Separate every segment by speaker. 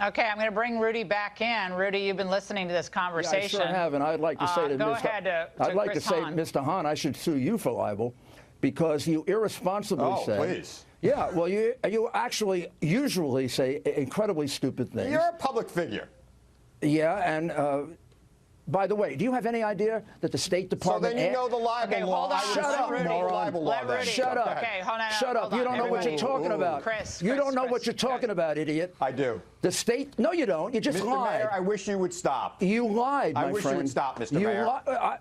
Speaker 1: Okay, I'm going to bring Rudy back in. Rudy, you've been listening to this conversation.
Speaker 2: Yeah, I sure have, and I'd like to say to Mr. Hahn, I should sue you for libel, because you irresponsibly said.
Speaker 3: Oh, please.
Speaker 2: Yeah, well, you actually usually say incredibly stupid things.
Speaker 3: You're a public figure.
Speaker 2: Yeah, and by the way, do you have any idea that the State Department...
Speaker 3: So then you know the libel law.
Speaker 2: Shut up, moron. Shut up.
Speaker 1: Okay, hold on.
Speaker 2: Shut up. You don't know what you're talking about. You don't know what you're talking about, idiot.
Speaker 3: I do.
Speaker 2: The state... No, you don't. You just lied.
Speaker 3: Mr. Mayor, I wish you would stop.
Speaker 2: You lied, my friend.
Speaker 3: I wish you would stop, Mr. Mayor.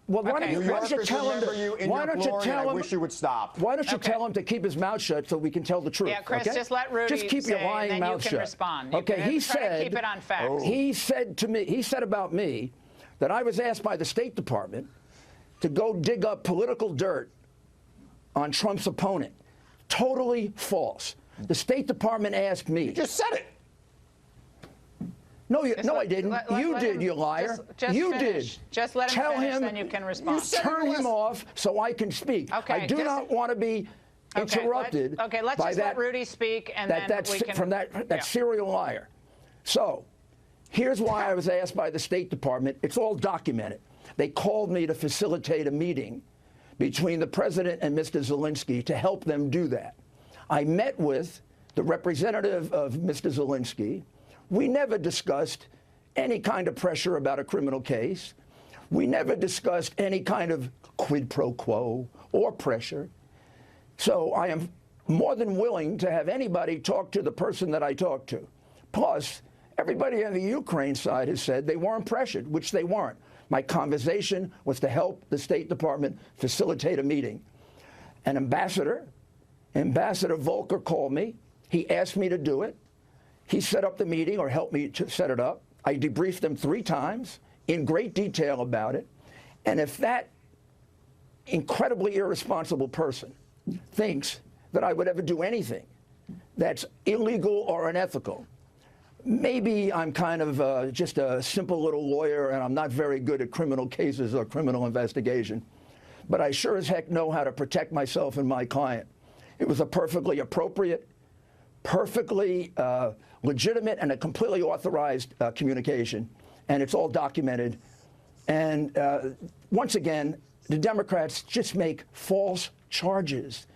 Speaker 2: Well, why don't you tell him
Speaker 3: I wish you would stop.
Speaker 2: Why don't you tell him to keep his mouth shut so we can tell the truth?
Speaker 1: Yeah, Chris,
Speaker 2: okay?
Speaker 1: just let Rudy
Speaker 2: just keep your lying mouth shut.
Speaker 1: Respond.
Speaker 2: Okay, he said...
Speaker 1: Keep it on facts.
Speaker 2: He said to me... He said about me that I was asked by the State Department to go dig up political dirt on Trump's opponent. Totally false. The State Department asked me.
Speaker 3: You just said it.
Speaker 2: No, I didn't. You did, you liar. You did.
Speaker 1: Just let him finish, then you can respond.
Speaker 2: Turn him off so I can speak.
Speaker 1: Okay,
Speaker 2: I do not want to be interrupted.
Speaker 1: Let's just let Rudy speak, and then we can...
Speaker 2: From that serial liar. So, here's why I was asked by the State Department. It's all documented. They called me to facilitate a meeting between the president and Mr. Zelensky to help them do that. I met with the representative of Mr. Zelensky. We never discussed any kind of pressure about a criminal case. We never discussed any kind of quid pro quo or pressure. So I am more than willing to have anybody talk to the person that I talked to. Plus, everybody on the Ukraine side has said they weren't pressured, which they weren't. My conversation was to help the State Department facilitate a meeting. An Ambassador Volker called me. He asked me to do it. He set up the meeting, or helped me to set it up. I debriefed them 3 times in great detail about it. And if that incredibly irresponsible person thinks that I would ever do anything that's illegal or unethical, maybe I'm kind of just a simple little lawyer, and I'm not very good at criminal cases or criminal investigation. But I sure as heck know how to protect myself and my client. It was a perfectly appropriate, perfectly legitimate, and a completely authorized communication. And it's all documented. And once again, the Democrats just make false charges.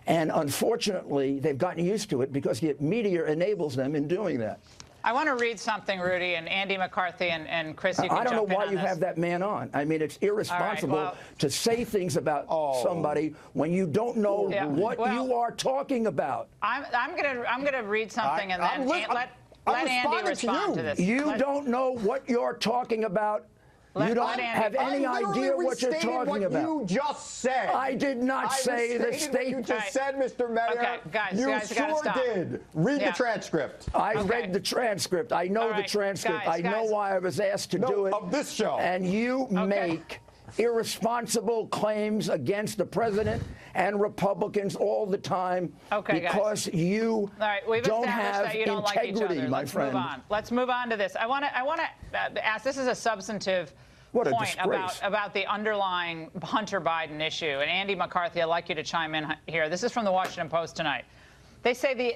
Speaker 2: And unfortunately, they've gotten used to it because the media enables them in doing that.
Speaker 1: I want to read something, Rudy, and Andy McCarthy and Chris, you can
Speaker 2: I don't know why you
Speaker 1: this.
Speaker 2: have that man on. I mean, it's irresponsible to say things about somebody when you don't know what you are talking about.
Speaker 1: I'm gonna read something, and then let Andy respond to this.
Speaker 2: You don't know what you're talking about. You don't have any idea what you're talking about.
Speaker 3: You just said.
Speaker 2: I did not say the State.
Speaker 3: You just said, Mr. Mayor.
Speaker 1: Okay, guys,
Speaker 3: you
Speaker 1: sure
Speaker 3: did. Read the transcript.
Speaker 2: I read the transcript. I know the transcript. I know why I was asked to do it.
Speaker 3: Of this show.
Speaker 2: And you make irresponsible claims against the president and Republicans all the time because you don't have integrity, my friend.
Speaker 1: Let's move on. Let's move on to this. I want to ask. This is a substantive point about the underlying Hunter Biden issue. And Andy McCarthy, I'd like you to chime in here. This is from the Washington Post tonight. They say